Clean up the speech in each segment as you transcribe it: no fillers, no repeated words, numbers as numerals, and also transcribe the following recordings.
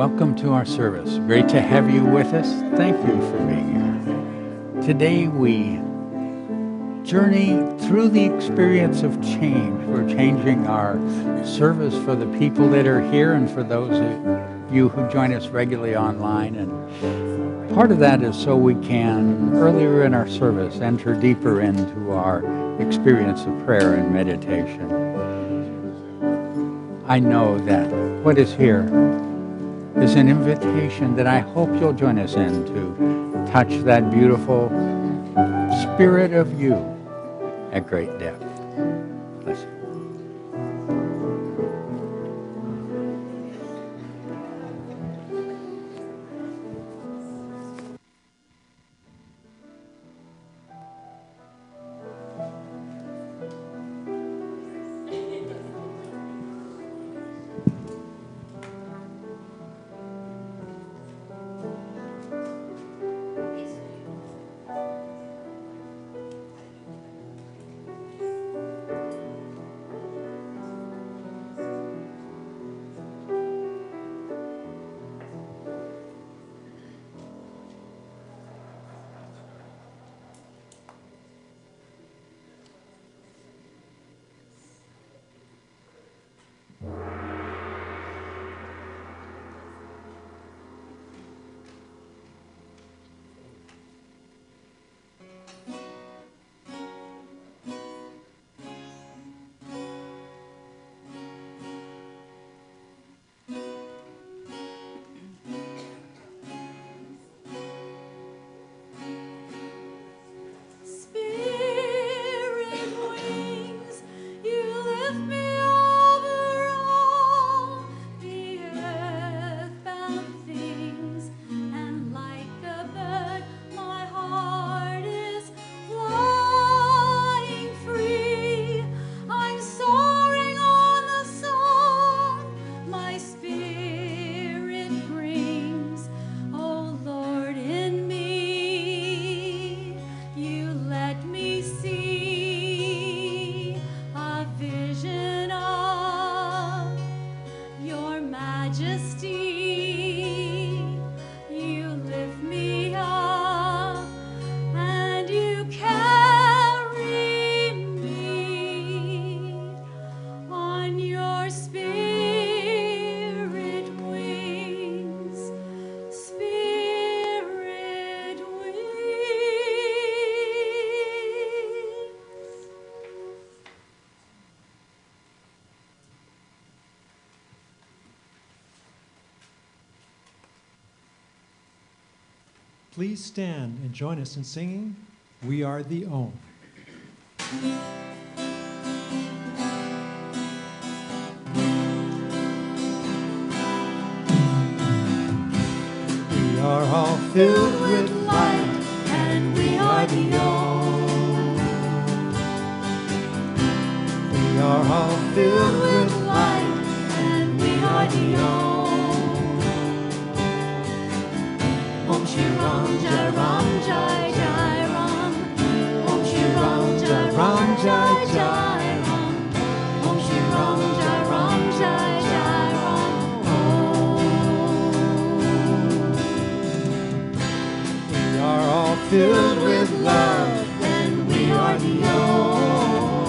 Welcome to our service. Great to have you with us. Thank you for being here. Today we journey through the experience of change. We're changing our service for the people that are here and for those of you who join us regularly online. And part of that is so we can, earlier in our service, enter deeper into our experience of prayer and meditation. I know that what is here is an invitation that I hope you'll join us in to touch that beautiful spirit of you at great depth. Listen. Please stand and join us in singing, "We Are the Own." We are all filled with light, and we are the own. We are all filled with light, and we are the own. Om Shri Ram Jai Ram Jai Jai Ram. Om Shri Ram Jai Ram Jai Jai Ram. Om Shri Ram Jai Ram Jai Jai Ram. We are all filled with love, and we are the own.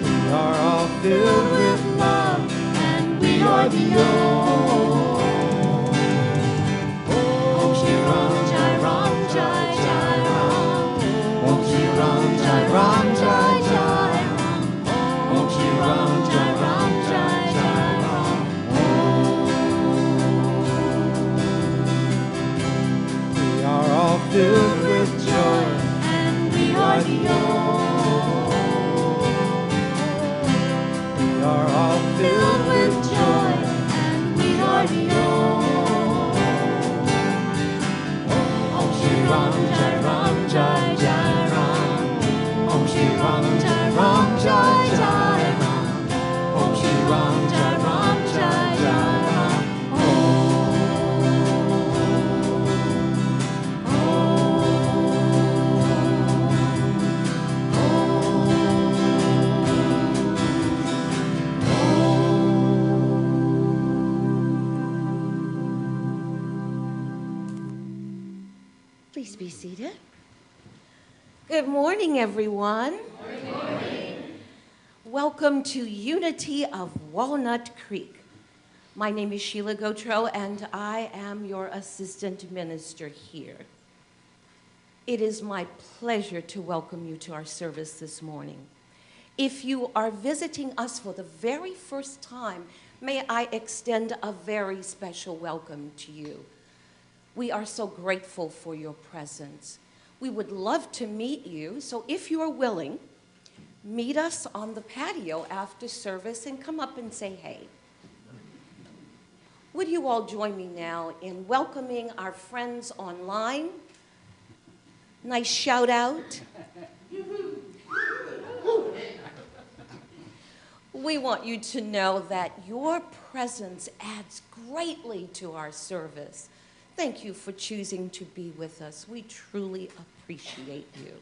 We are all filled with love, and we are the own. Ram Jai Jai Ram. Om Shri Ram Jai Ram Jai Jai Ram. We are all filled with joy, and we are the own. We are all filled with joy, and Please be seated. Good morning, everyone. Good morning. Welcome to Unity of Walnut Creek. My name is Sheila Gautreaux, and I am your assistant minister here. It is my pleasure to welcome you to our service this morning. If you are visiting us for the very first time, may I extend a very special welcome to you. We are so grateful for your presence. We would love to meet you, so if you are willing, meet us on the patio after service and come up and say hey. Would you all join me now in welcoming our friends online? Nice shout out. We want you to know that your presence adds greatly to our service. Thank you for choosing to be with us. We truly appreciate you.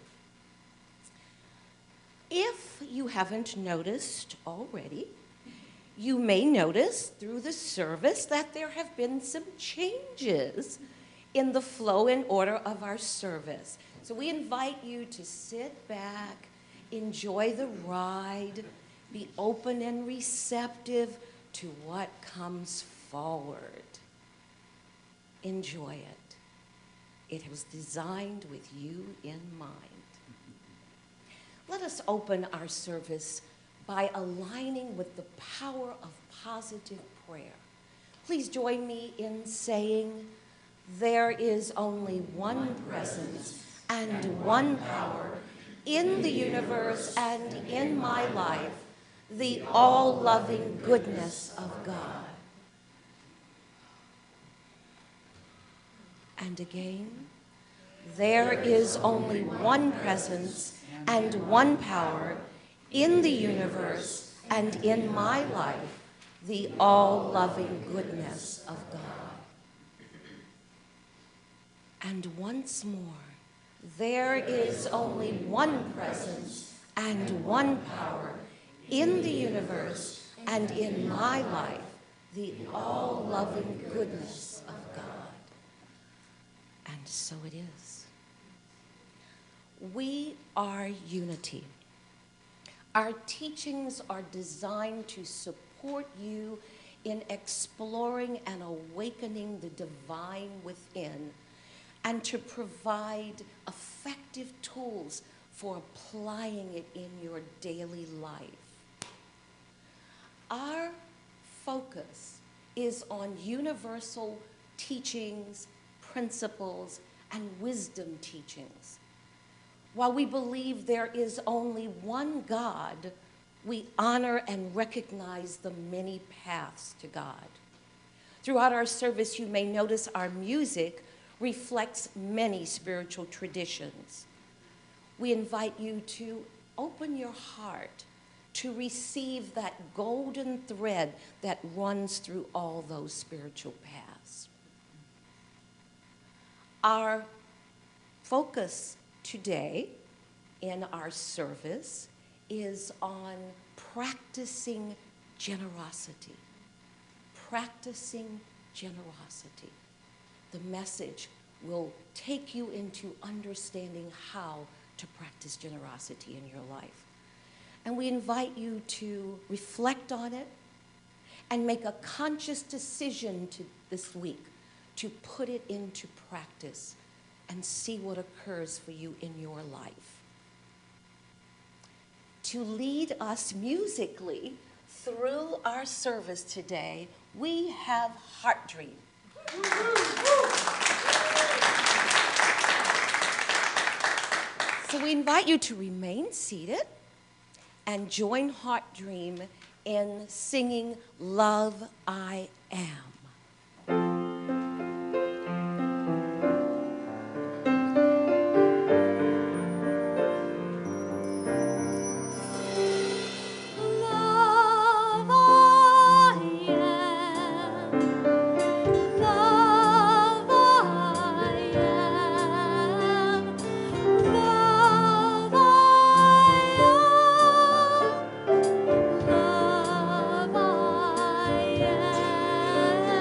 If you haven't noticed already, you may notice through the service that there have been some changes in the flow and order of our service. So we invite you to sit back, enjoy the ride, be open and receptive to what comes forward. Enjoy it. It was designed with you in mind. Let us open our service by aligning with the power of positive prayer. Please join me in saying, there is only one presence and one power in the universe and in my life, the all-loving goodness of God. And again, there is only one presence and one power in the universe and in my life, the all-loving goodness of God. And once more, there is only one presence and one power in the universe and in my life, the all-loving goodness of God. And so it is. We are unity. Our teachings are designed to support you in exploring and awakening the divine within, and to provide effective tools for applying it in your daily life. Our focus is on universal teachings, principles, and wisdom teachings. While we believe there is only one God, we honor and recognize the many paths to God. Throughout our service, you may notice our music reflects many spiritual traditions. We invite you to open your heart to receive that golden thread that runs through all those spiritual paths. Our focus today in our service is on practicing generosity. Practicing generosity. The message will take you into understanding how to practice generosity in your life. And we invite you to reflect on it and make a conscious decision this week to put it into practice and see what occurs for you in your life. To lead us musically through our service today, we have Heart Dream. So we invite you to remain seated and join Heart Dream in singing Love I Am. Love I am. Love I am. Love I am. Love I am.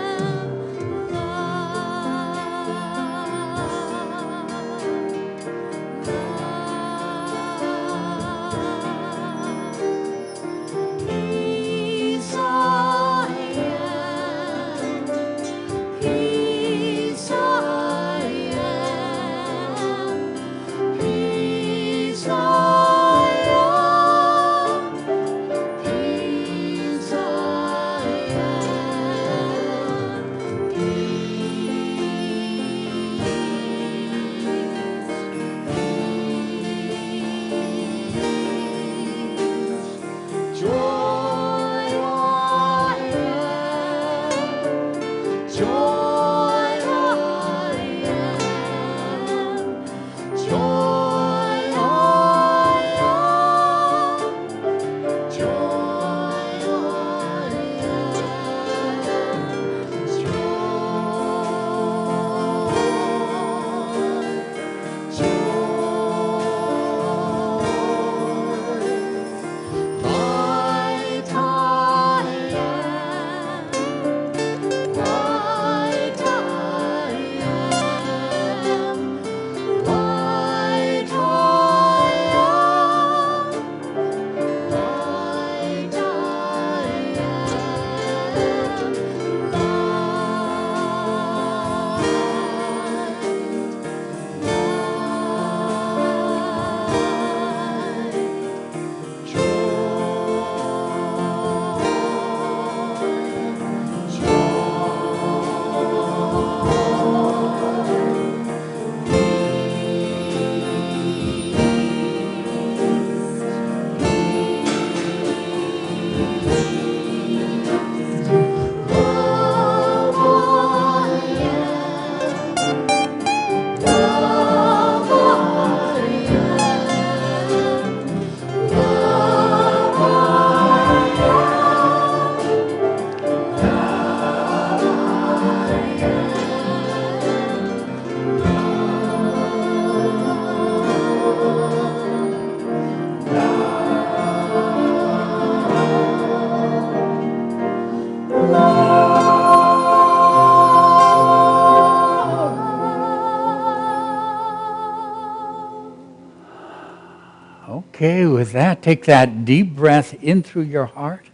Okay, with that, take that deep breath in through your heart.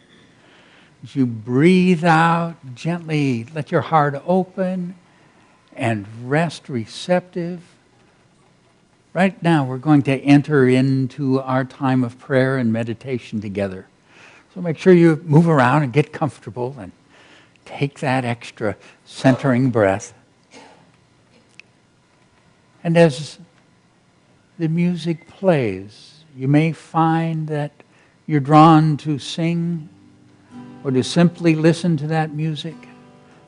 As you breathe out, gently let your heart open and rest receptive. Right now, we're going to enter into our time of prayer and meditation together. So make sure you move around and get comfortable and take that extra centering breath. And as the music plays, you may find that you're drawn to sing or to simply listen to that music,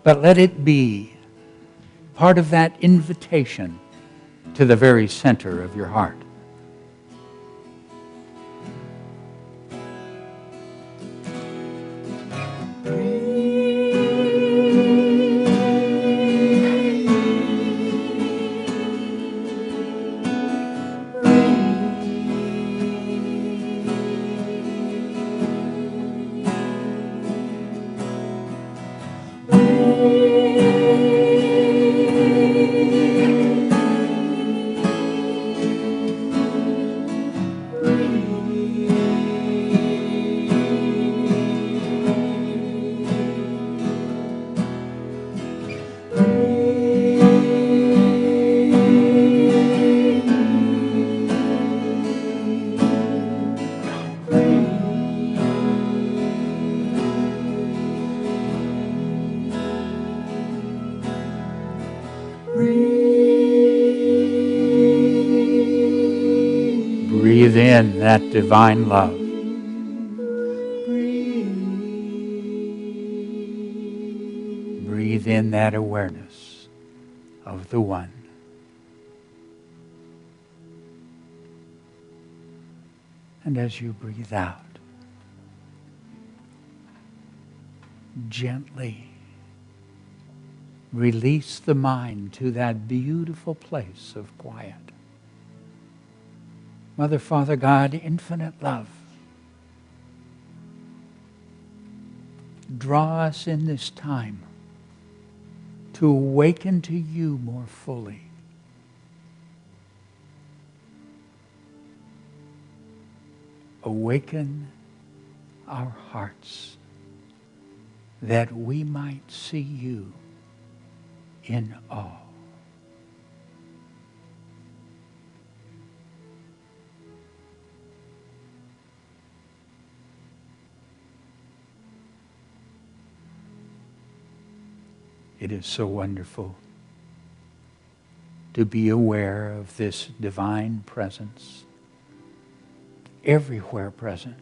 but let it be part of that invitation to the very center of your heart. Breathe in that divine love. Breathe in that awareness of the One. And as you breathe out, gently release the mind to that beautiful place of quiet. Mother, Father, God, infinite love, draw us in this time to awaken to you more fully. Awaken our hearts that we might see you in awe. It is so wonderful to be aware of this divine presence, everywhere present.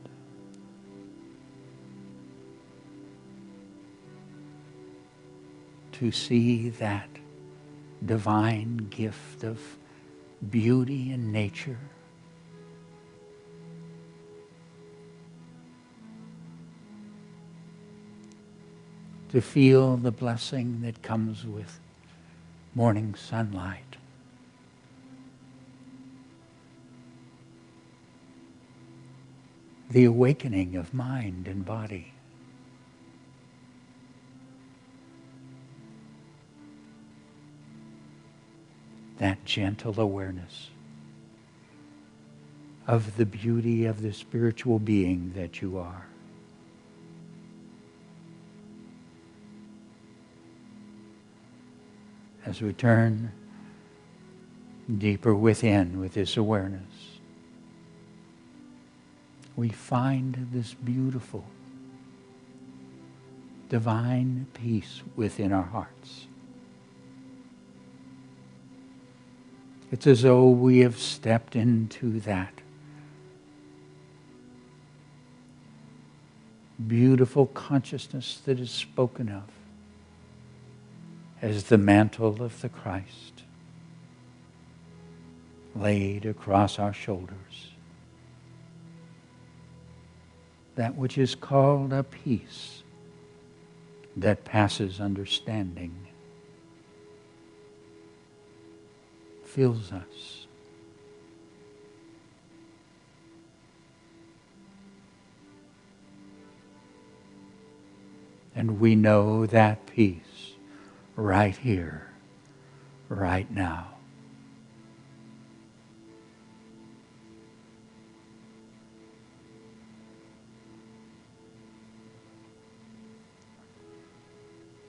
To see that divine gift of beauty and nature. To feel the blessing that comes with morning sunlight. The awakening of mind and body. That gentle awareness of the beauty of the spiritual being that you are. As we turn deeper within with this awareness, we find this beautiful, divine peace within our hearts. It's as though we have stepped into that beautiful consciousness that is spoken of as the mantle of the Christ laid across our shoulders. That which is called a peace that passes understanding fills us. And we know that peace right here, right now.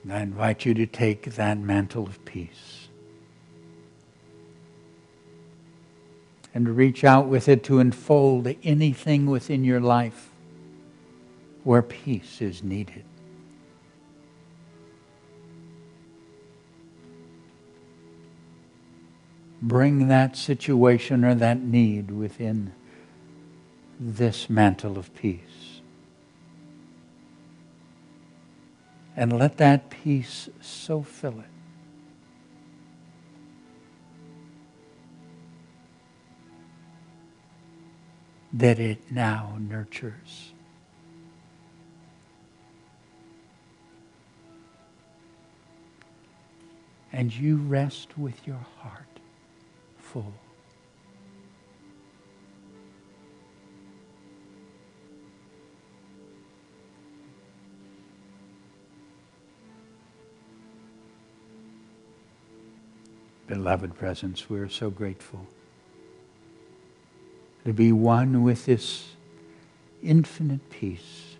And I invite you to take that mantle of peace and to reach out with it to enfold anything within your life where peace is needed. Bring that situation or that need within this mantle of peace. And let that peace so fill it that it now nurtures. And you rest with your heart full. Beloved presence, we are so grateful to be one with this infinite peace.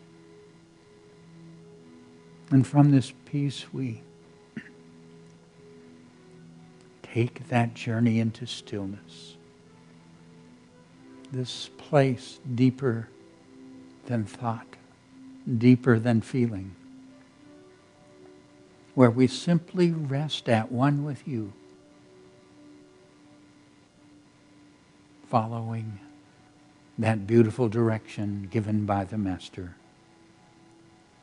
And from this peace we take that journey into stillness. This place deeper than thought, deeper than feeling, where we simply rest at one with you, following that beautiful direction given by the Master.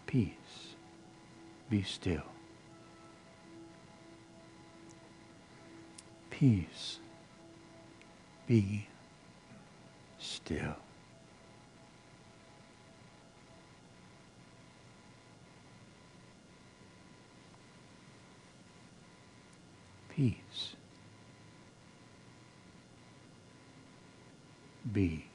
Peace, be still. Peace, be still. Peace, be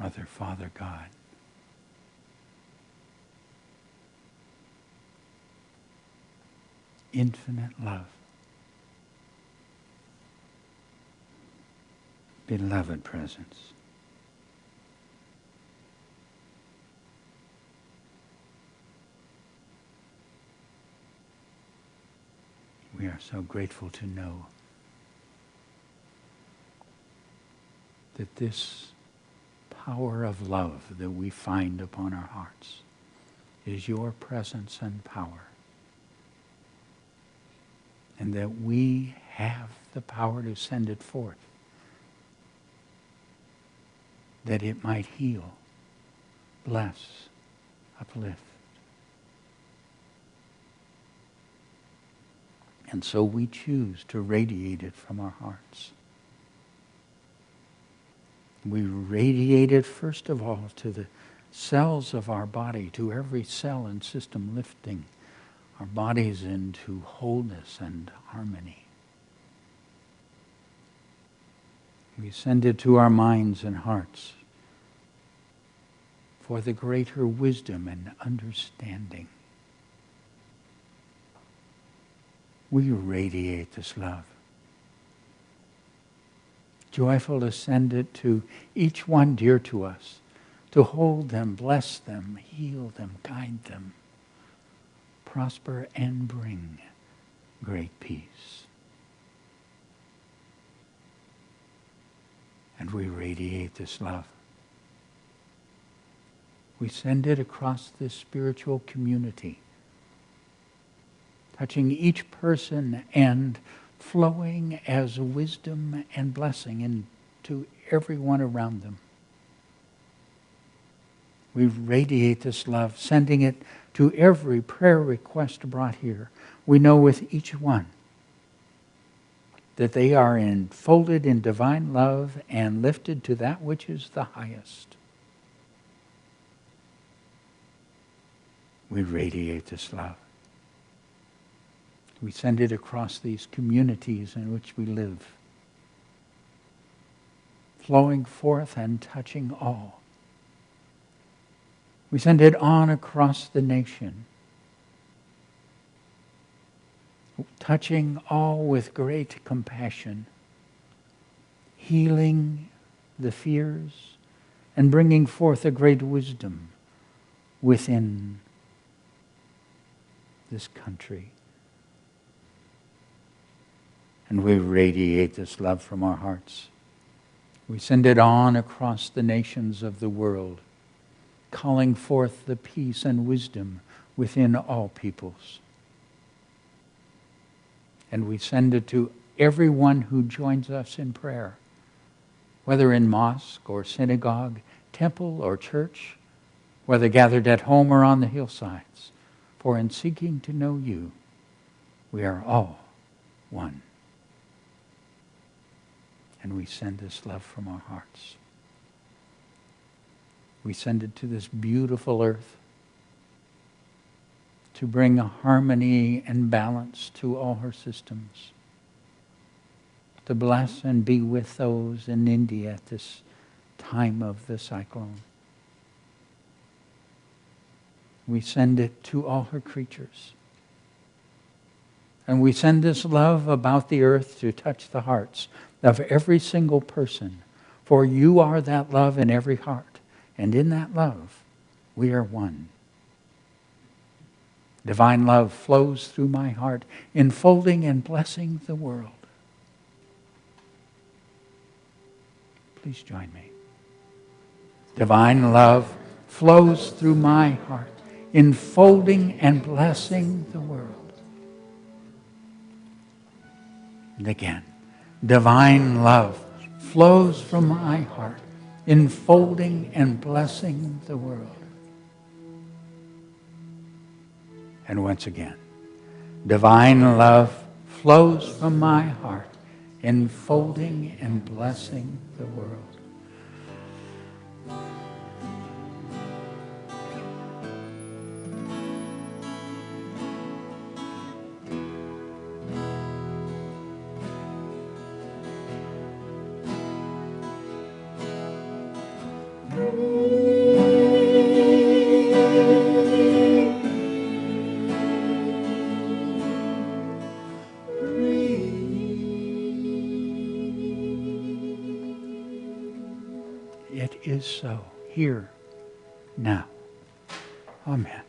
Mother, Father, God. Infinite love. Beloved presence. We are so grateful to know that this power of love that we find upon our hearts is your presence and power. And that we have the power to send it forth, that it might heal, bless, uplift. And so we choose to radiate it from our hearts. We radiate it first of all to the cells of our body, to every cell and system, lifting our bodies into wholeness and harmony. We send it to our minds and hearts for the greater wisdom and understanding. We radiate this love. Joyful to send it to each one dear to us, to hold them, bless them, heal them, guide them, prosper and bring great peace. And we radiate this love. We send it across this spiritual community, touching each person and flowing as wisdom and blessing into everyone around them. We radiate this love, sending it to every prayer request brought here. We know with each one that they are enfolded in divine love and lifted to that which is the highest. We radiate this love. We send it across these communities in which we live, flowing forth and touching all. We send it on across the nation, touching all with great compassion, healing the fears and bringing forth a great wisdom within this country. And we radiate this love from our hearts. We send it on across the nations of the world, calling forth the peace and wisdom within all peoples. And we send it to everyone who joins us in prayer, whether in mosque or synagogue, temple or church, whether gathered at home or on the hillsides. For in seeking to know you, we are all one. And we send this love from our hearts. We send it to this beautiful earth to bring a harmony and balance to all her systems, to bless and be with those in India at this time of the cyclone. We send it to all her creatures. And we send this love about the earth to touch the hearts of every single person. For you are that love in every heart. And in that love, we are one. Divine love flows through my heart, enfolding and blessing the world. Please join me. Divine love flows through my heart, enfolding and blessing the world. And again, divine love flows from my heart, enfolding and blessing the world. And once again, divine love flows from my heart, enfolding and blessing the world. It is so, here, now. Amen.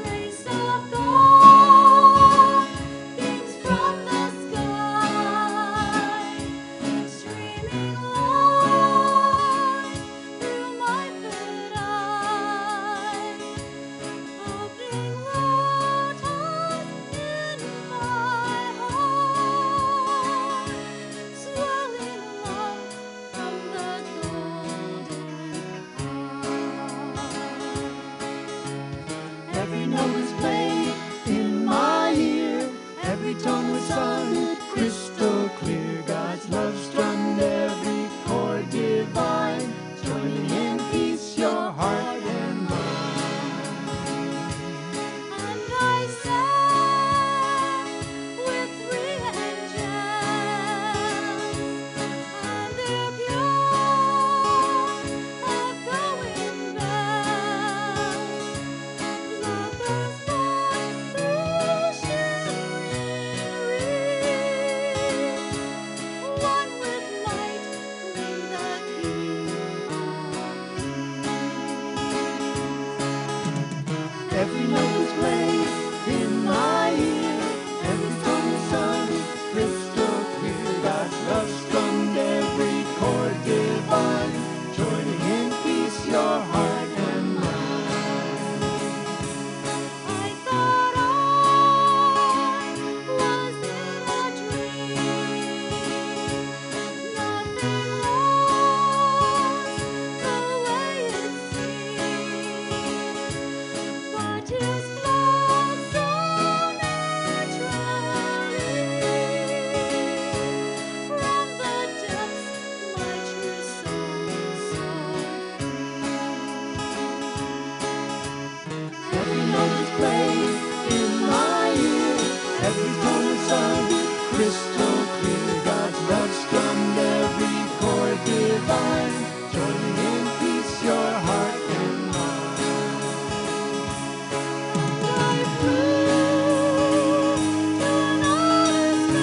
Grace of God beams from the sky, streaming light through my third eye, opening waters in my heart, swelling love from the golden heart. Every note was played in my ear, every tone was sung crystal clear. God's love strummed every chord divine, joining in peace your heart and mind. And I sang with three angels, and their pure echoing bells. Lovers born through shimmering reeds, one with light, bring the King of Peace. Every note was played in my ear, every tone was sung crystal clear. God's love strummed every chord divine, joining in peace your heart and mind. I thought I was in a dream, nothing was the way it seemed, but His flow so naturally from the depths my true soul sought free. Every note was played in my ear, every tone was sung crystal clear. God's love strummed every chord divine, joining in peace your heart and mind. And I flew to another sky,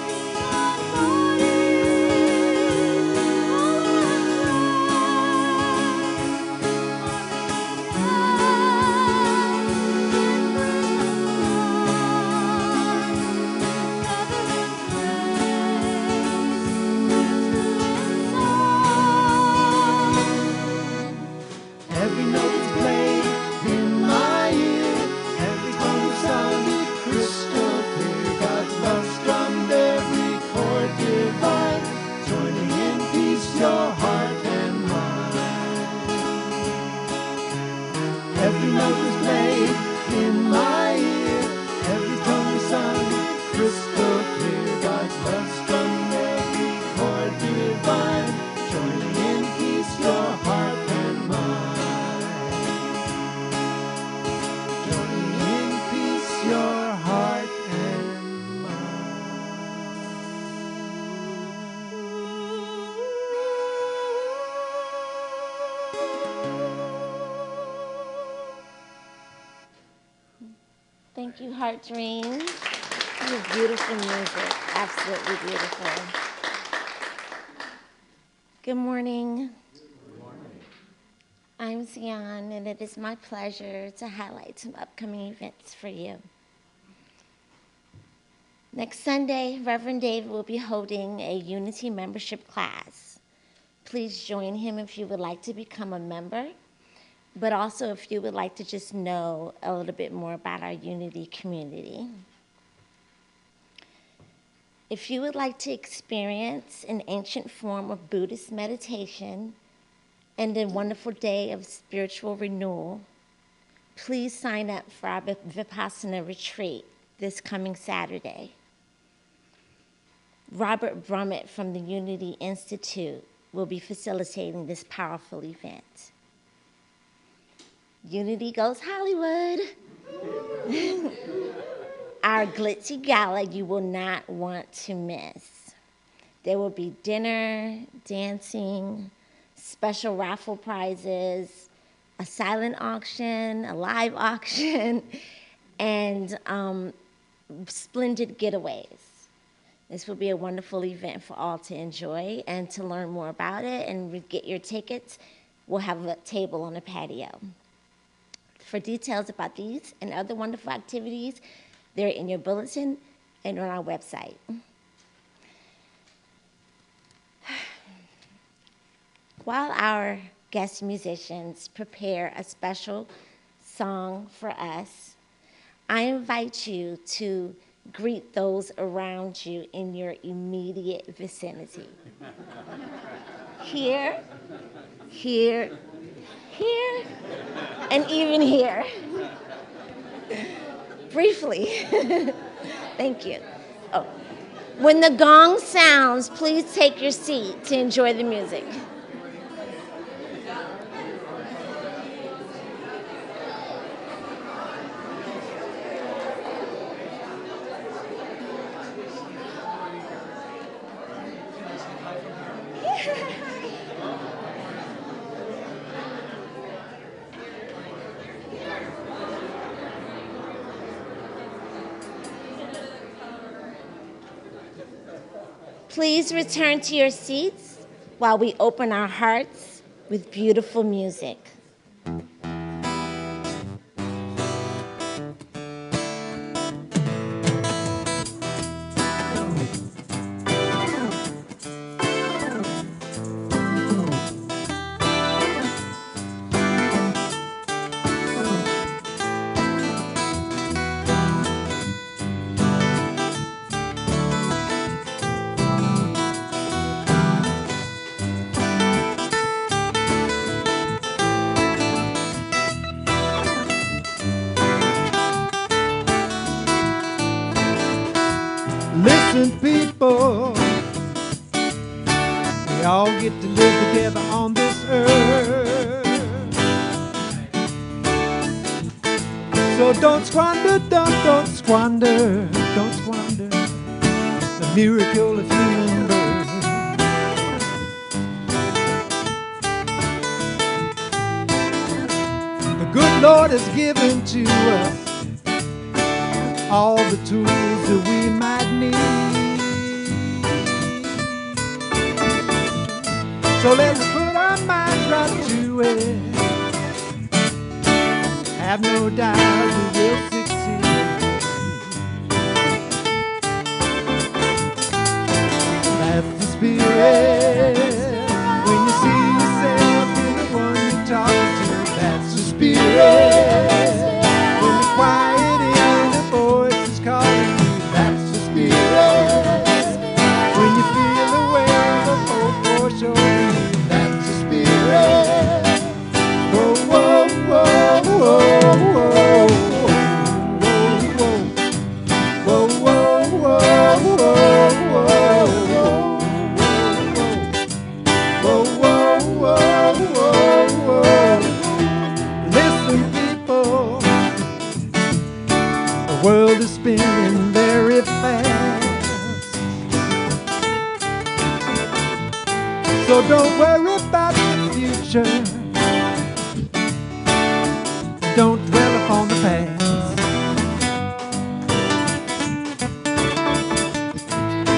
beyond bodies, every note was played in my ear, every tone was sung crystal clear. God's love strummed every chord divine, joining in peace your heart and mind. Every note was played in my ear, every tone was sung crystal clear. God's love strummed every chord divine, joining in peace your heart and mind. Joining in peace your heart and Thank you, Heart Dreams. That was beautiful music, absolutely beautiful. Good morning. I'm Zion, and it is my pleasure to highlight some upcoming events for you. Next Sunday, Reverend David will be holding a Unity membership class. Please join him if you would like to become a member, but also if you would like to just know a little bit more about our Unity community. If you would like to experience an ancient form of Buddhist meditation and a wonderful day of spiritual renewal, please sign up for our Vipassana retreat this coming Saturday. Robert Brummett from the Unity Institute will be facilitating this powerful event. Unity Goes Hollywood. Our glitzy gala you will not want to miss. There will be dinner, dancing, special raffle prizes, a silent auction, a live auction, and splendid getaways. This will be a wonderful event for all to enjoy, and to learn more about it and get your tickets, we'll have a table on the patio. For details about these and other wonderful activities, they're in your bulletin and on our website. While our guest musicians prepare a special song for us, I invite you to greet those around you in your immediate vicinity. Here, here, here, and even here. Briefly. Thank you. Oh. When the gong sounds, please take your seat to enjoy the music. Please return to your seats while we open our hearts with beautiful music. Listen, people, we all get to live together on this earth. So don't squander the miracle of human birth. The good Lord has given to us all the tools that we might need. So let's put our minds right to it. Have no doubt we will succeed. That's the spirit. When you see yourself in the one you're talking to, that's the spirit. When the quiet in the voice is calling you, that's the spirit. When you feel the weight of hope foreshortening you, that's the spirit. Whoa, whoa, whoa, whoa, whoa, whoa, whoa, whoa, whoa, whoa, whoa, whoa, whoa, whoa. Listen, people, the world is spinning very fast. So don't worry about the future. Don't dwell upon the past.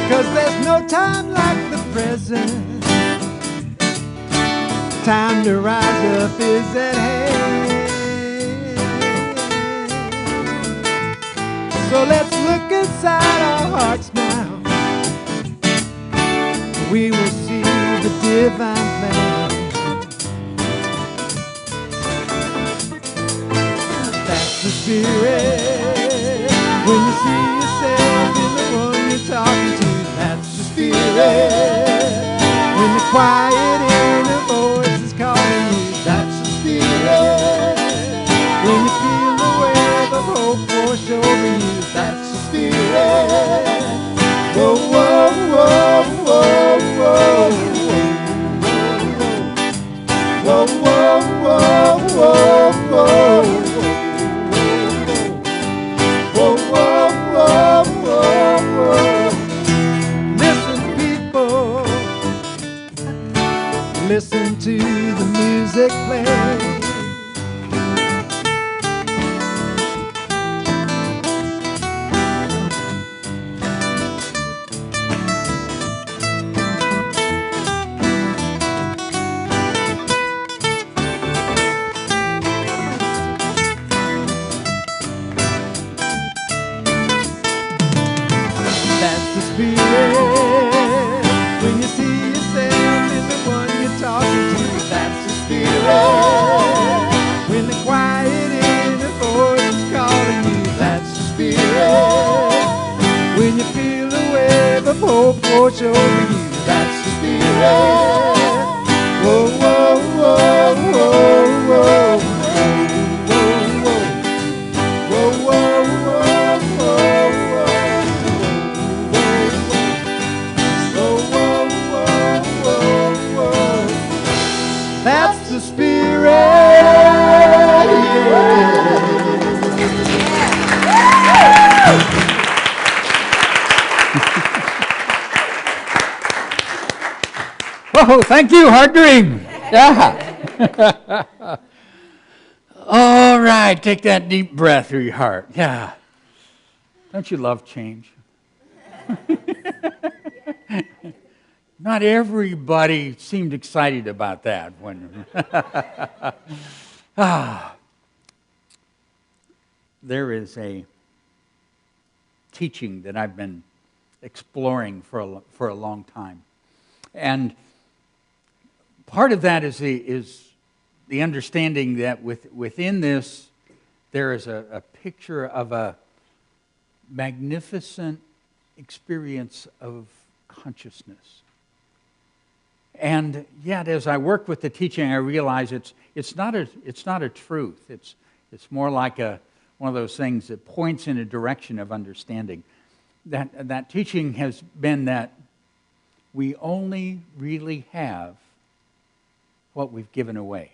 'Cause there's no time like the present. Time to rise up is at hand. So let's look inside our hearts now. We will see the divine plan. That's the spirit. When you see yourself in the one you're talking to, that's the spirit. When the quiet inner voice is calling you, that's the spirit. When you feel the wave of hope wash over you, that's the spirit. Whoa, whoa, whoa. wash over you. That's the Spirit. Whoa, whoa, whoa, whoa, whoa. Whoa, whoa, whoa, whoa, whoa, whoa. That's the Spirit. Oh, thank you, Hard Dream. Yeah. All right, take that deep breath through your heart. Yeah. Don't you love change? Not everybody seemed excited about that when there is a teaching that I've been exploring for a long time. And part of that is the understanding that within this there is a picture of a magnificent experience of consciousness. And yet, as I work with the teaching, I realize it's not a truth. It's more like one of those things that points in a direction of understanding. That teaching has been that we only really have what we've given away.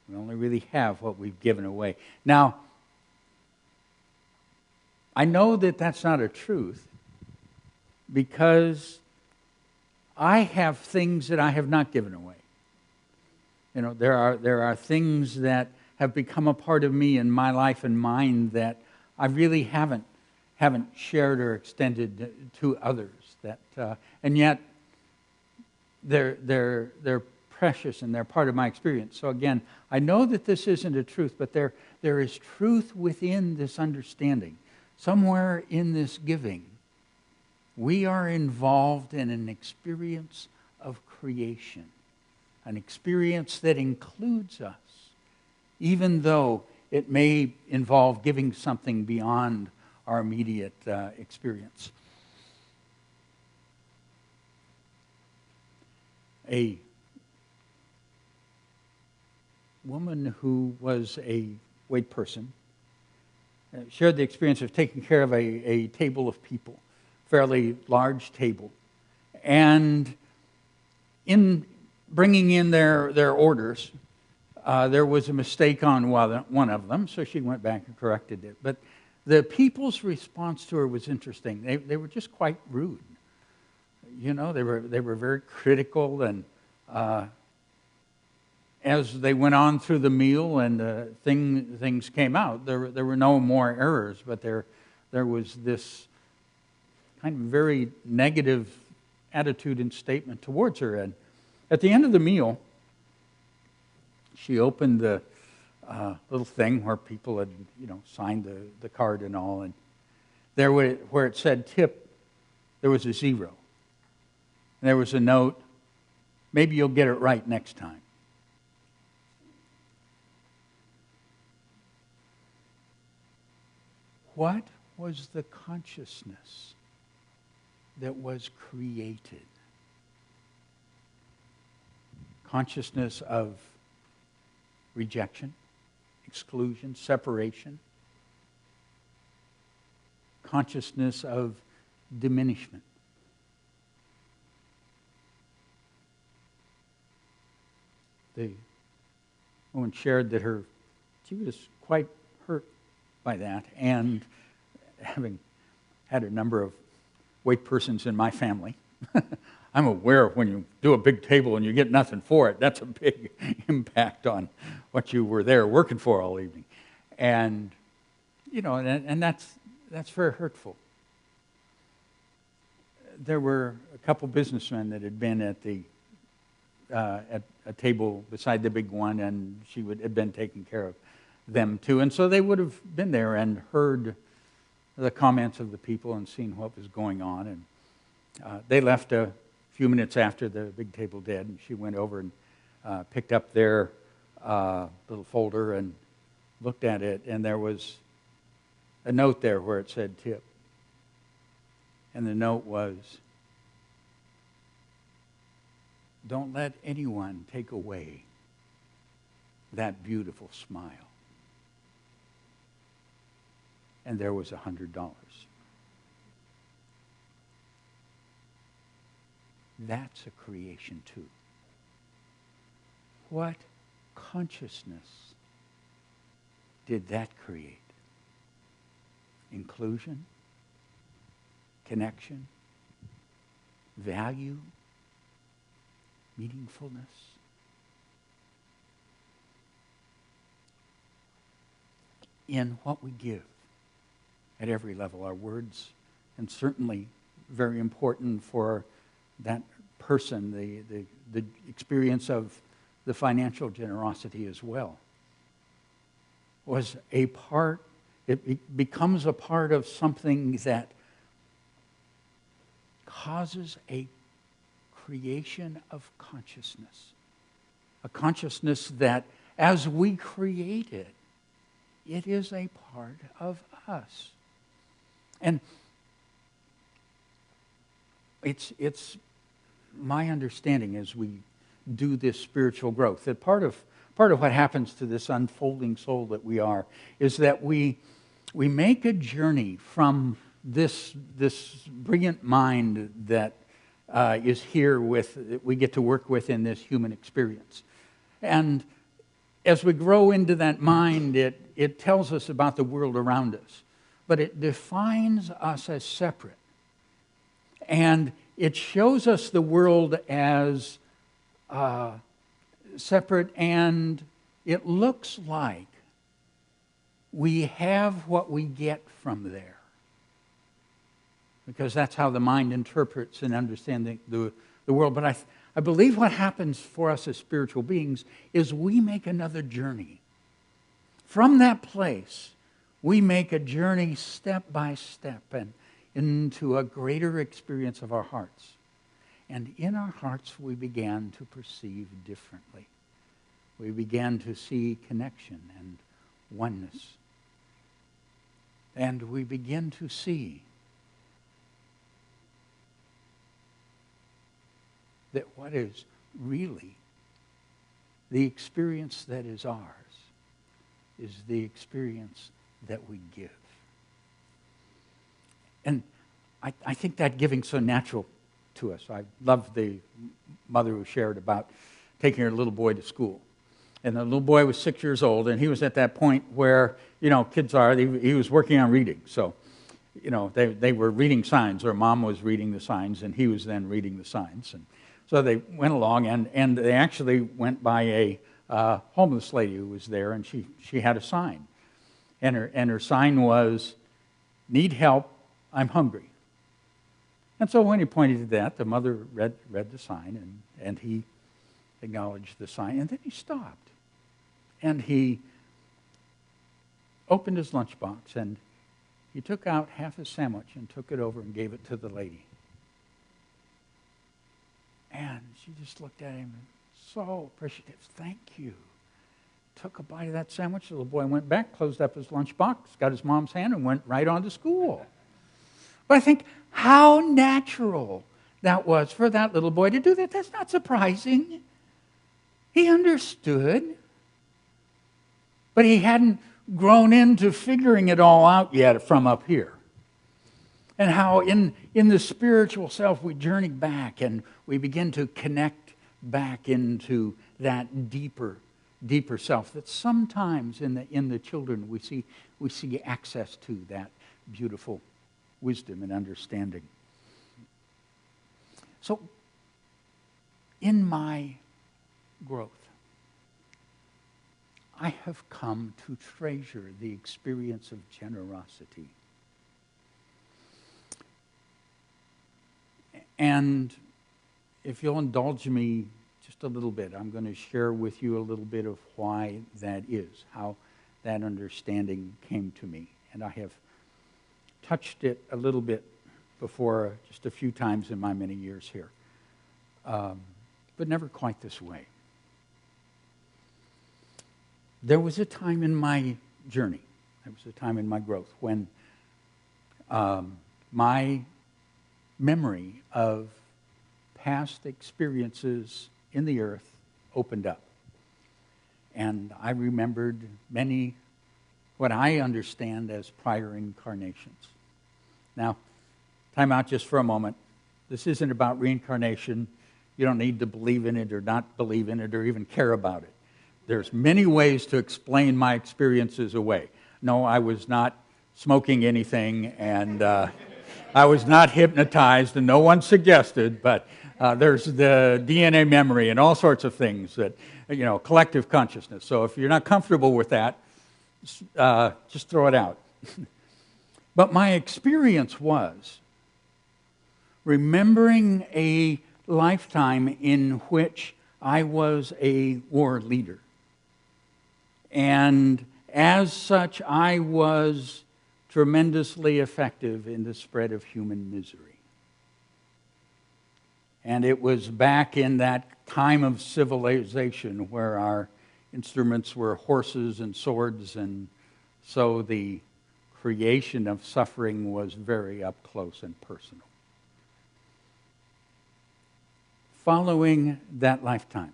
We only really have what we've given away. Now, I know that that's not a truth because I have things that I have not given away. You know, there are things that have become a part of me in my life and mind that I really haven't shared or extended to others. And yet they're precious and they're part of my experience. So again, I know that this isn't a truth, but there is truth within this understanding. Somewhere in this giving, we are involved in an experience of creation, an experience that includes us, even though it may involve giving something beyond our immediate experience. A woman who was a wait person shared the experience of taking care of a table of people, fairly large table. And in bringing in their orders, there was a mistake on one of them, so she went back and corrected it. But the people's response to her was interesting. They were just quite rude. You know, they were very critical, and as they went on through the meal and things came out, there were no more errors, but there was this kind of very negative attitude and statement towards her. And at the end of the meal, she opened the little thing where people had, signed the card and all, and there where it said tip, there was a 0. And there was a note, maybe you'll get it right next time. What was the consciousness that was created? Consciousness of rejection, exclusion, separation. Consciousness of diminishment. The woman shared that she was quite hurt by that, and having had a number of wait persons in my family, I'm aware of when you do a big table and you get nothing for it, that's a big impact on what you were there working for all evening. And, and that's very hurtful. There were a couple businessmen that had been at a table beside the big one, and she had been taking care of them too. And so they would have been there and heard the comments of the people and seen what was going on. And they left a few minutes after the big table did, and she went over and picked up their little folder and looked at it, and there was a note there where it said tip. And the note was, don't let anyone take away that beautiful smile. And there was $100. That's a creation too. What consciousness did that create? Inclusion, connection, value, meaningfulness. In what we give at every level, our words, and certainly very important for that person, the experience of the financial generosity as well, was a part, it becomes a part of something that causes a creation of consciousness. A consciousness that as we create it, it is a part of us. And it's my understanding as we do this spiritual growth that part of what happens to this unfolding soul that we are is that we make a journey from this brilliant mind that is here we get to work with in this human experience. And as we grow into that mind, it tells us about the world around us, but it defines us as separate. And it shows us the world as separate, and it looks like we have what we get from there. Because that's how the mind interprets and understands the world. But I believe what happens for us as spiritual beings is we make another journey. From that place, we make a journey step by step and into a greater experience of our hearts. And in our hearts, we began to perceive differently. We began to see connection and oneness. And we begin to see that what is really the experience that is ours is the experience that we give. And I think that giving's so natural to us. I love the mother who shared about taking her little boy to school. And the little boy was 6 years old, and he was at that point where, kids are, he was working on reading. So, they were reading signs, or mom was reading the signs, and he was then reading the signs. And so they went along, and they actually went by a homeless lady who was there, and she had a sign. And her sign was, "Need help, I'm hungry." And so when he pointed to that, the mother read the sign, and he acknowledged the sign, and then he stopped. And he opened his lunchbox, and he took out half a sandwich and took it over and gave it to the lady. And she just looked at him, so appreciative. "Thank you." Took a bite of that sandwich. The little boy went back, closed up his lunchbox, got his mom's hand, and went right on to school. But I think how natural that was for that little boy to do that. That's not surprising. He understood. But he hadn't grown into figuring it all out yet from up here. And how in the spiritual self we journey back and we begin to connect back into that deeper self that sometimes in the children we see access to that beautiful wisdom and understanding. So in my growth, I have come to treasure the experience of generosity. And if you'll indulge me just a little bit, I'm going to share with you a little bit of why that is, how that understanding came to me. And I have touched it a little bit before, just a few times in my many years here, but never quite this way. There was a time in my journey, there was a time in my growth when my memory of past experiences in the earth opened up. And I remembered many, what I understand as prior incarnations. Now, time out just for a moment. This isn't about reincarnation. You don't need to believe in it or not believe in it or even care about it. There's many ways to explain my experiences away. No, I was not smoking anything, and I was not hypnotized, and no one suggested, but there's the DNA memory and all sorts of things that, collective consciousness. So if you're not comfortable with that, just throw it out. But my experience was remembering a lifetime in which I was a war leader. And as such, I was tremendously effective in the spread of human misery. And it was back in that time of civilization where our instruments were horses and swords, and so the creation of suffering was very up close and personal. Following that lifetime,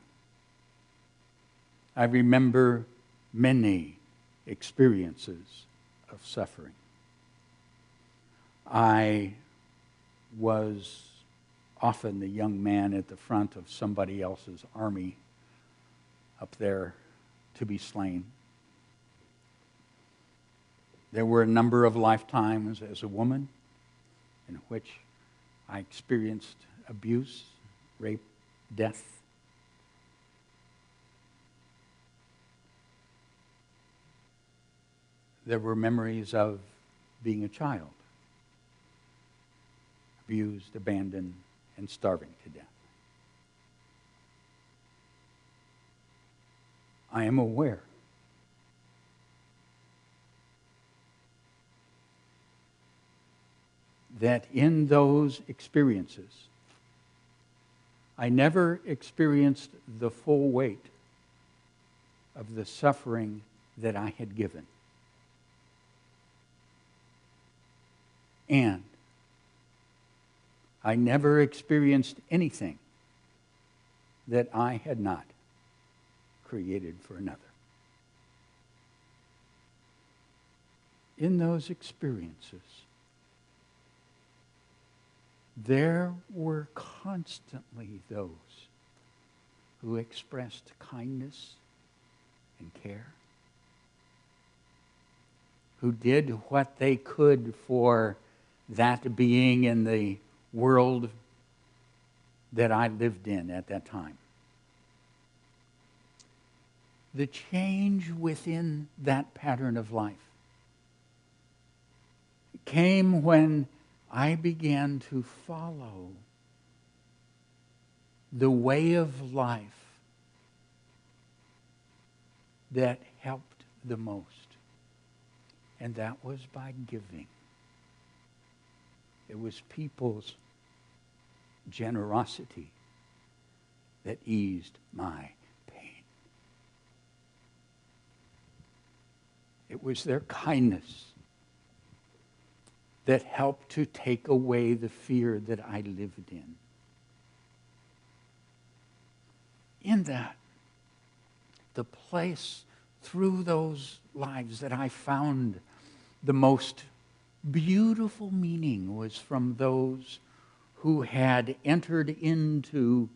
I remember many experiences of suffering. I was often the young man at the front of somebody else's army up there to be slain. There were a number of lifetimes as a woman in which I experienced abuse, rape, death. There were memories of being a child, abused, abandoned, and starving to death. I am aware that in those experiences, I never experienced the full weight of the suffering that I had given. And I never experienced anything that I had not created for another. In those experiences, there were constantly those who expressed kindness and care, who did what they could for that being in the world that I lived in at that time. The change within that pattern of life came when I began to follow the way of life that helped the most, and that was by giving. It was people's generosity that eased my pain. It was their kindness that helped to take away the fear that I lived in. In that, the place through those lives that I found the most beautiful meaning was from those who had entered into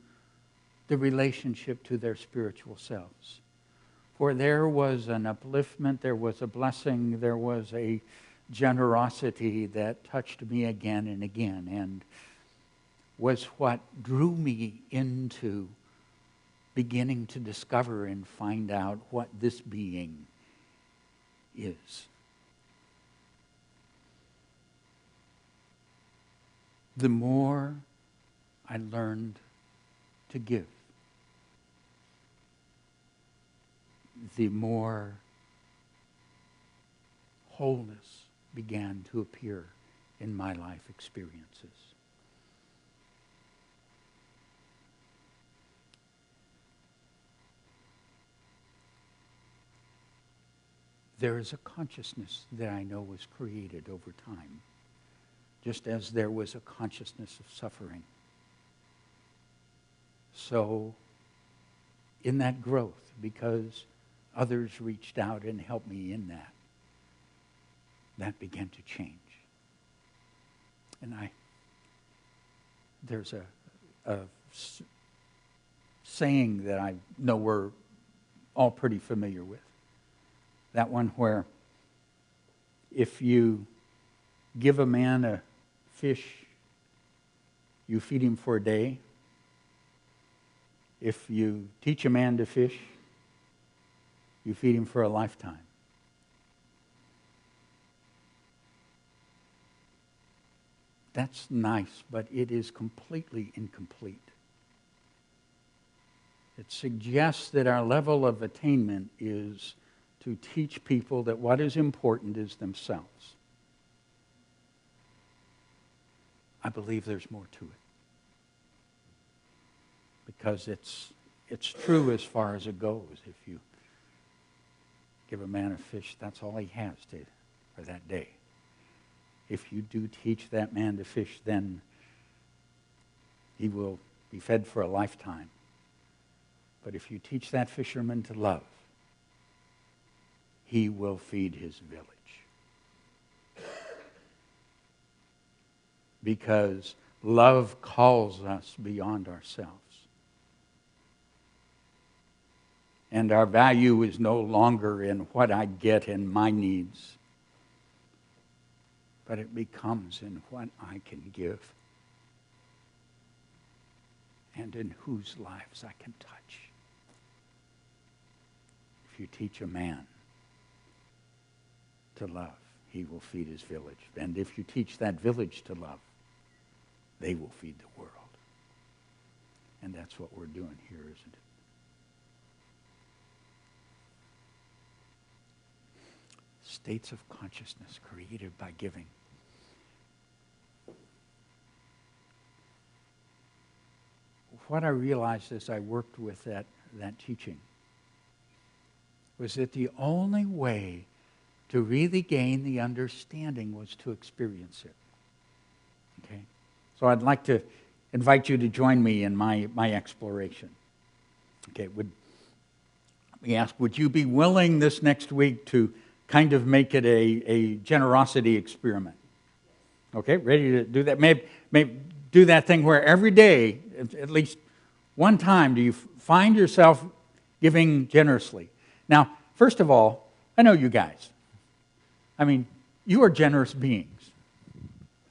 the relationship to their spiritual selves. For there was an upliftment, there was a blessing, there was a generosity that touched me again and again, and was what drew me into beginning to discover and find out what this being is. The more I learned to give, the more wholeness began to appear in my life experiences. There is a consciousness that I know was created over time just as there was a consciousness of suffering. So, in that growth, because others reached out and helped me in that, that began to change. And there's a saying that I know we're all pretty familiar with. That one where if you give a man a fish, you feed him for a day. If you teach a man to fish, you feed him for a lifetime. That's nice, but it is completely incomplete. It suggests that our level of attainment is to teach people that what is important is themselves. I believe there's more to it. Because it's true as far as it goes. If you give a man a fish, that's all he has for that day. If you do teach that man to fish, then he will be fed for a lifetime. But if you teach that fisherman to love, he will feed his village. Because love calls us beyond ourselves. And our value is no longer in what I get in my needs, but it becomes in what I can give and in whose lives I can touch. If you teach a man to love, he will feed his village. And if you teach that village to love, they will feed the world. And that's what we're doing here, isn't it? States of consciousness created by giving. What I realized as I worked with that teaching was that the only way to really gain the understanding was to experience it. Okay? So I'd like to invite you to join me in my exploration. Okay, let me ask, would you be willing this next week to kind of make it a generosity experiment? Okay, ready to do that? Maybe do that thing where every day, at least one time, do you find yourself giving generously. Now, first of all, I know you guys. I mean, you are generous beings.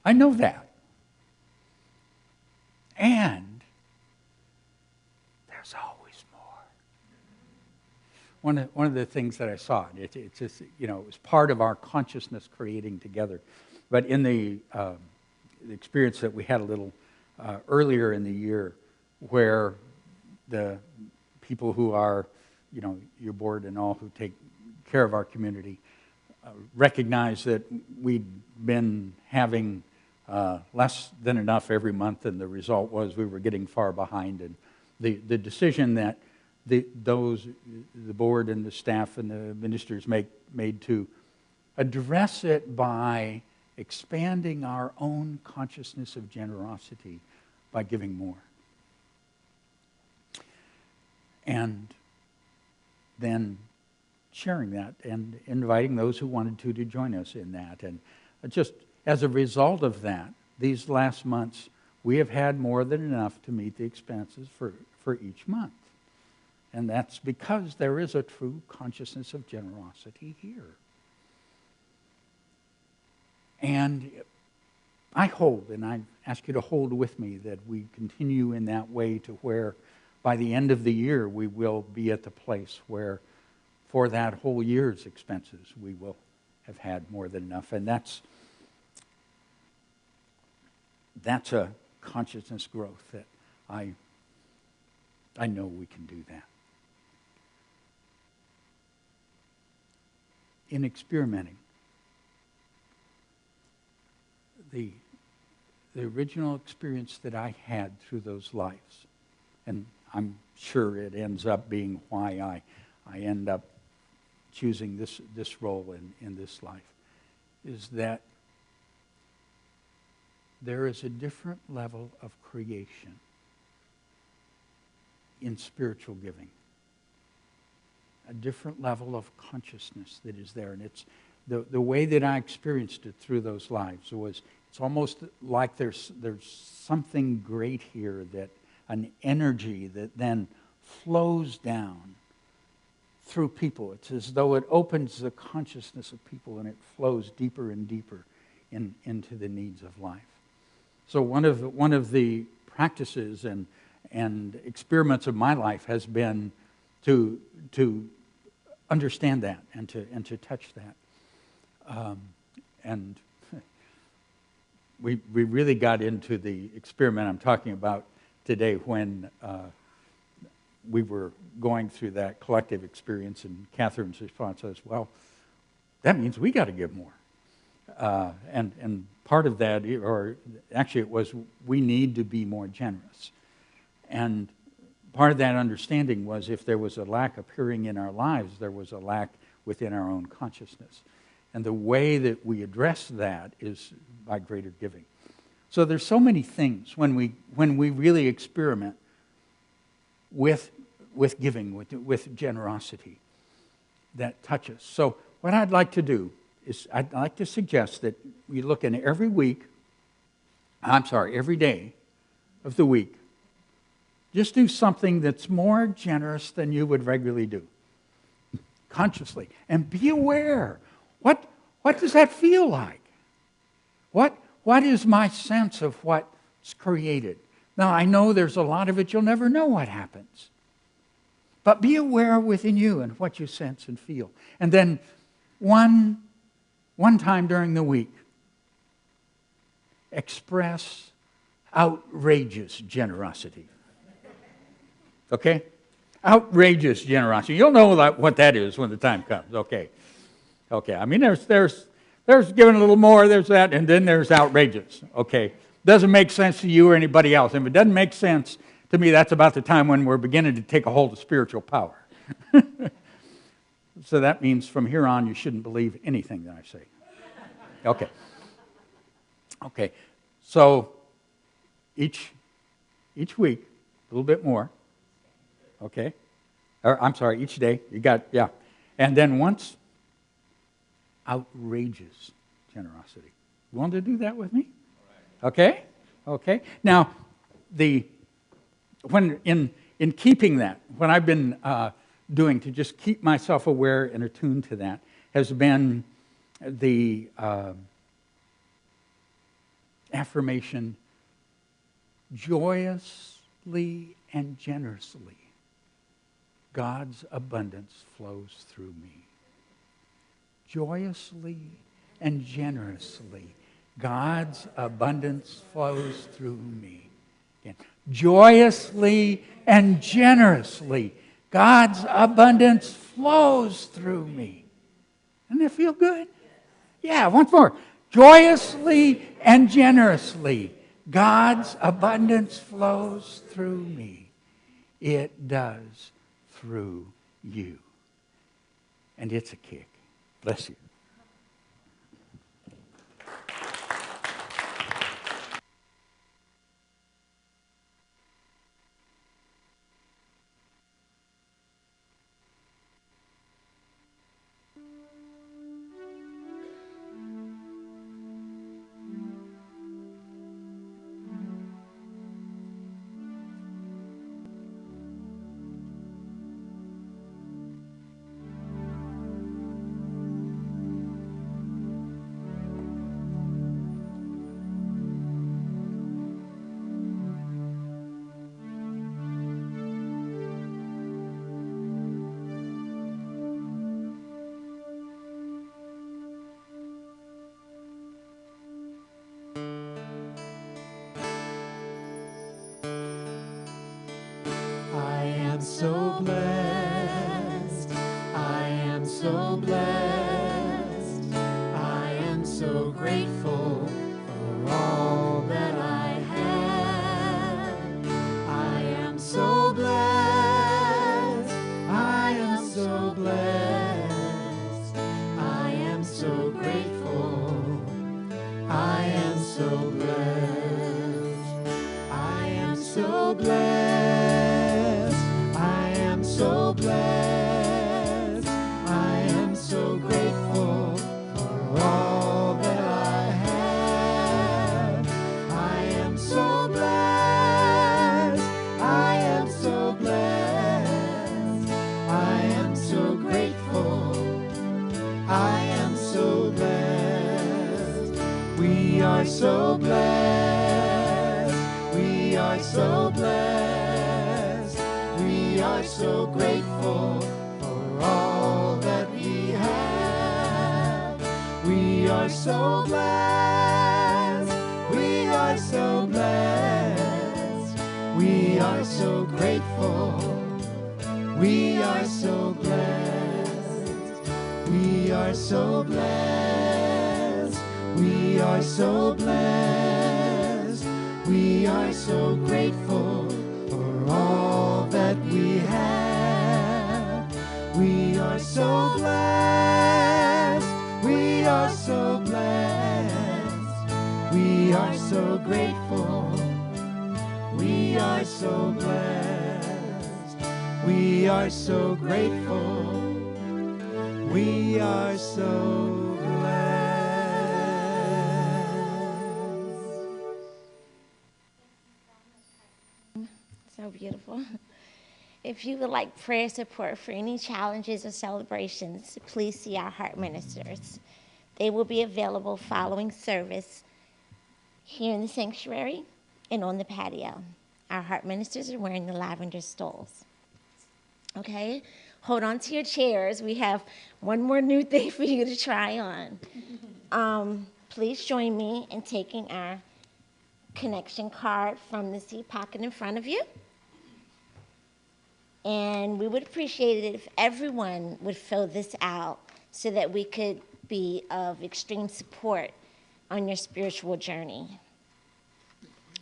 I know that. And there's always more. One of the things that I saw, it's just, it was part of our consciousness creating together. But in the experience that we had a little earlier in the year, where the people who are, your board and all who take care of our community, recognize that we'd been having less than enough every month, and the result was we were getting far behind. And the decision that the board and the staff and the ministers made to address it by expanding our own consciousness of generosity by giving more. And then sharing that and inviting those who wanted to join us in that. And just as a result of that, these last months, we have had more than enough to meet the expenses for each month. And that's because there is a true consciousness of generosity here. And I hold, and I ask you to hold with me, that we continue in that way to where by the end of the year we will be at the place where for that whole year's expenses we will have had more than enough. And that's a consciousness growth that I know we can do that. In experimenting, the original experience that I had through those lives, and I'm sure it ends up being why I end up choosing this role in this life, is that there is a different level of creation in spiritual giving. A different level of consciousness that is there. And it's the way that I experienced it through those lives was, it's almost like there's something great here, that an energy that then flows down through people. It's as though it opens the consciousness of people and it flows deeper and deeper into the needs of life. So one of the practices and experiments of my life has been to understand that and to touch that. And we really got into the experiment I'm talking about today when we were going through that collective experience, and Catherine's response was, well, that means we got to give more. And part of that, or actually it was, we need to be more generous. And part of that understanding was, if there was a lack appearing in our lives, there was a lack within our own consciousness. And the way that we address that is by greater giving. So there's so many things when we really experiment with giving, with generosity, that touch us. So what I'd like to do is, I'd like to suggest that we look in every day of the week, just do something that's more generous than you would regularly do, consciously. And be aware, what does that feel like? What is my sense of what's created? Now, I know there's a lot of it, you'll never know what happens. But be aware within you and what you sense and feel. And then one time during the week, express outrageous generosity. Okay? Outrageous generosity. You'll know what that is when the time comes. Okay. I mean, there's giving a little more, there's that, and then there's outrageous. Okay. Doesn't make sense to you or anybody else. If it doesn't make sense to me, that's about the time when we're beginning to take a hold of spiritual power. So that means from here on, you shouldn't believe anything that I say. Okay. So each week, a little bit more. Okay. Or, I'm sorry, each day. You got, yeah. And then once, outrageous generosity. You want to do that with me? Okay. Now, when in keeping that, what I've been doing to just keep myself aware and attuned to that has been the affirmation, joyously and generously, God's abundance flows through me. Joyously and generously, God's abundance flows through me. Again, joyously and generously, God's abundance flows through me. Doesn't that feel good? Yeah, once more. Joyously and generously, God's abundance flows through me. It does through you. And it's a kick. Bless you. So blessed, I am so blessed, I am so grateful for all that I have. I am so blessed, I am so blessed, I am so grateful, I am so blessed. so blessed. I am so blessed. I am so grateful for all that I have. I am so blessed. I am so blessed. I am so grateful. I am so blessed. We are so blessed. We are so blessed. We are so grateful for all that we have. We are so blessed. We are so blessed. We are so grateful. We are so blessed. We are so blessed. We are so blessed. We are so grateful for all that we have. We are so blessed. We are so blessed. We are so grateful. We are so blessed. We are so grateful. We are so blessed. So beautiful. If you would like prayer support for any challenges or celebrations, please see our heart ministers. They will be available following service here in the sanctuary and on the patio. Our heart ministers are wearing the lavender stoles. Okay? Hold on to your chairs. We have one more new thing for you to try on. Please join me in taking our connection card from the seat pocket in front of you. And we would appreciate it if everyone would fill this out so that we could be of extreme support on your spiritual journey.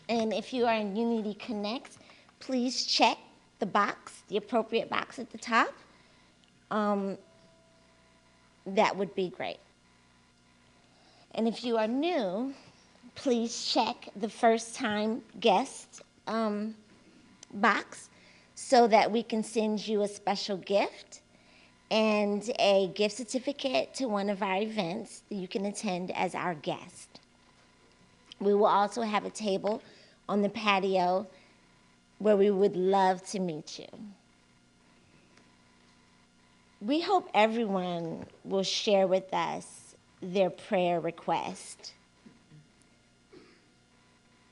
And if you are in Unity Connect, please check the box, the appropriate box at the top. That would be great. And if you are new, please check the first time guest box so that we can send you a special gift and a gift certificate to one of our events that you can attend as our guest. We will also have a table on the patio where we would love to meet you. We hope everyone will share with us their prayer request.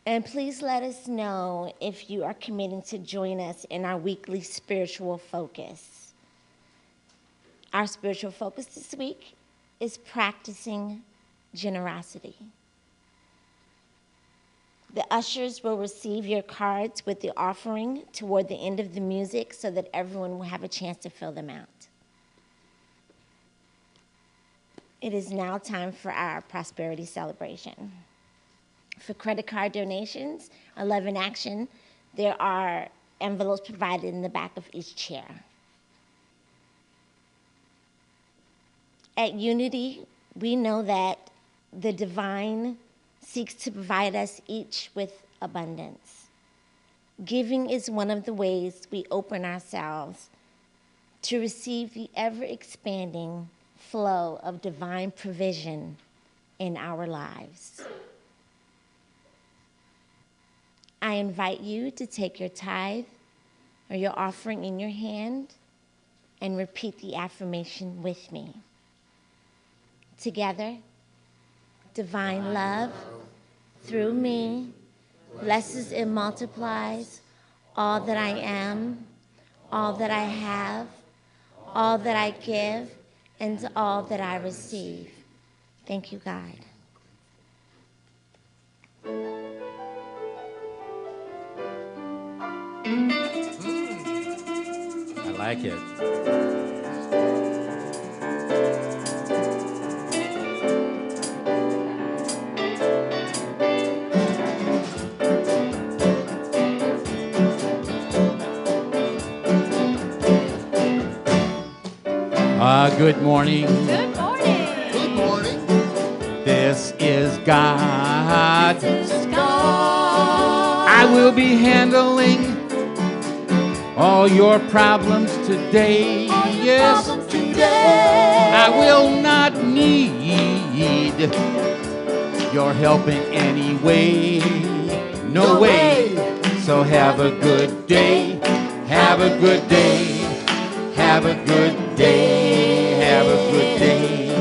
And please let us know if you are committing to join us in our weekly spiritual focus. Our spiritual focus this week is practicing generosity. The ushers will receive your cards with the offering toward the end of the music so that everyone will have a chance to fill them out. It is now time for our prosperity celebration. For credit card donations or Love in Action, there are envelopes provided in the back of each chair. At Unity, we know that the divine seeks to provide us each with abundance. Giving is one of the ways we open ourselves to receive the ever-expanding flow of divine provision in our lives. I invite you to take your tithe or your offering in your hand and repeat the affirmation with me. Together, divine love through me blesses and multiplies all that I am, all that I have, all that I give, and all that I receive. Thank you, God. I like it. Good morning. Good morning. Good morning. This is God. This is God. I I will be handling all your problems today. Yes, today. I will not need your help in any way. No way. So have a good day. Have a good day. Have a good day. Have a good day.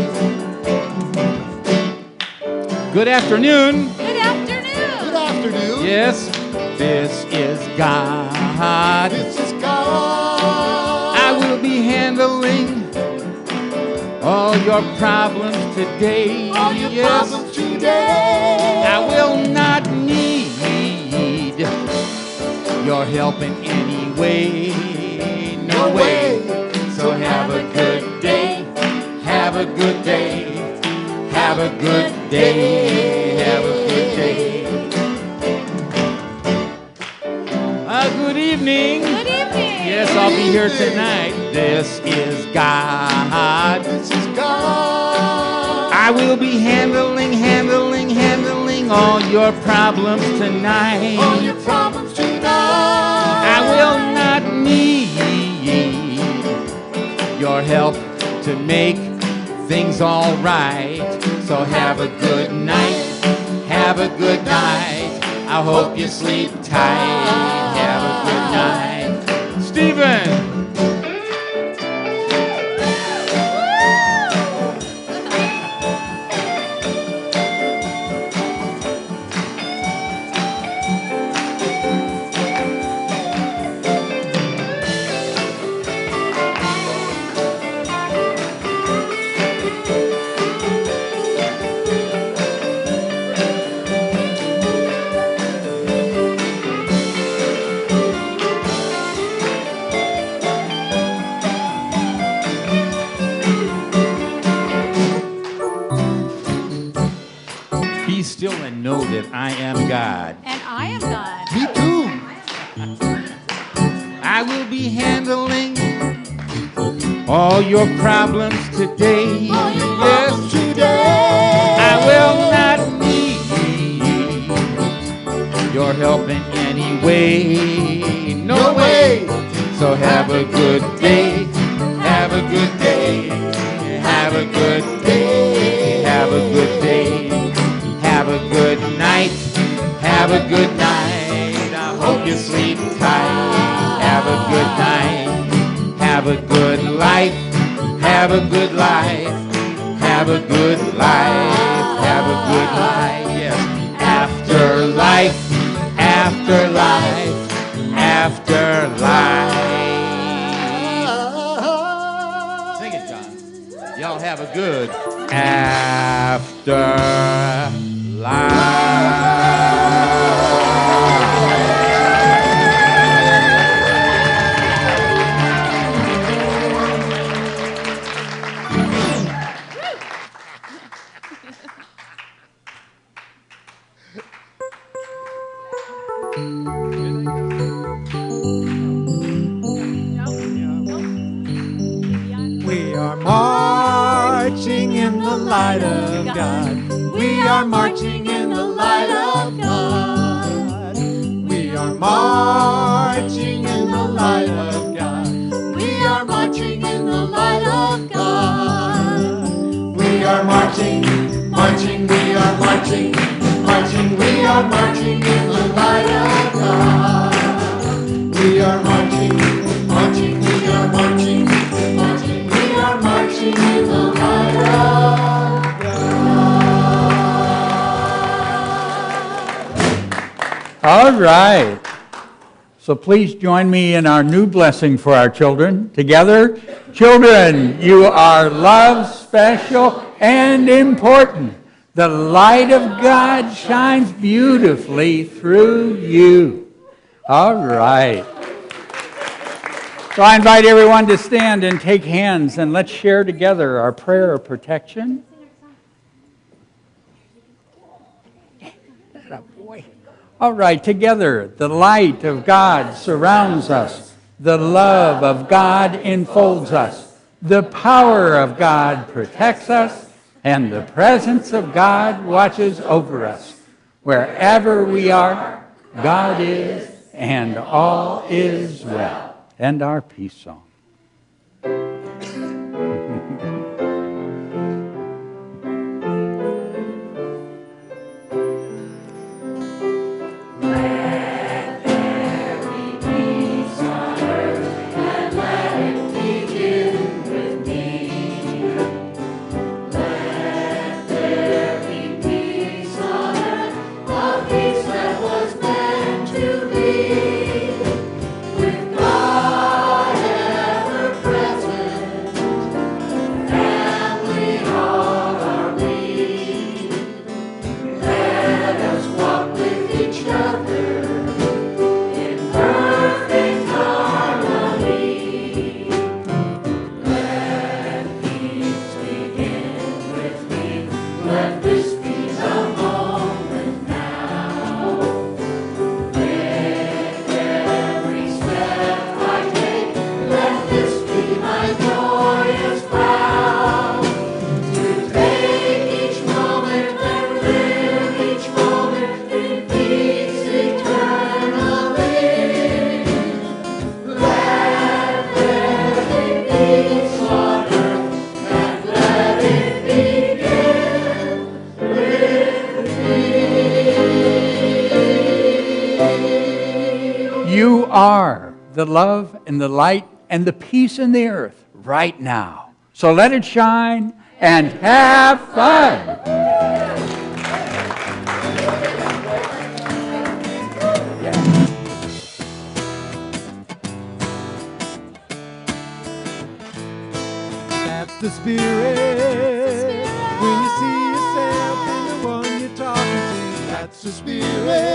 Good afternoon. Good afternoon. Good afternoon. Yes, this is God. This is God. I will be handling all your problems today. All your yes, problems today. I will not need your help in any way. No way. So have a good day. Have a good day. Have a good day. Have a good day. Good evening. Good evening. Yes, I'll be here tonight. This is God. This is God. I will be handling all your problems tonight. All your problems tonight. I will not need your help to make things all right. So have a good night. Have a good night. I hope you sleep tight. Have a good night. Stephen. Still and know that I am God. And I am God. Me too. I will be handling all your problems today. All your yes, problems today. I will not need your help in any way. No way. So have a good day. Have a good day. Have a good day. Have a good day. Have a good night. Have a good night. I hope you sleep tight. Have a good night. Have a good life. Have a good life. Have a good life. Have a good life. Yes. After life. After life. After life. Sing it, John. Y'all have a good after life. We are marching in the light of God. We are marching in the light of God. We are marching in the light of God. We are marching in the light of God. We are marching, marching, we are marching, marching, we are marching in the light of God. We are marching, marching, we are marching, marching, we are marching in the light of God. All right. So please join me in our new blessing for our children. Together, children, you are loved, special, and important. The light of God shines beautifully through you. All right. So I invite everyone to stand and take hands, and let's share together our prayer of protection. All right, together, the light of God surrounds us. The love of God enfolds us. The power of God protects us. And the presence of God watches over us. Wherever we are, God is, and all is well. And our peace song. You are the love and the light and the peace in the earth right now. So let it shine and have fun. That's the spirit. When you see yourself in the one you're talking to, that's the spirit.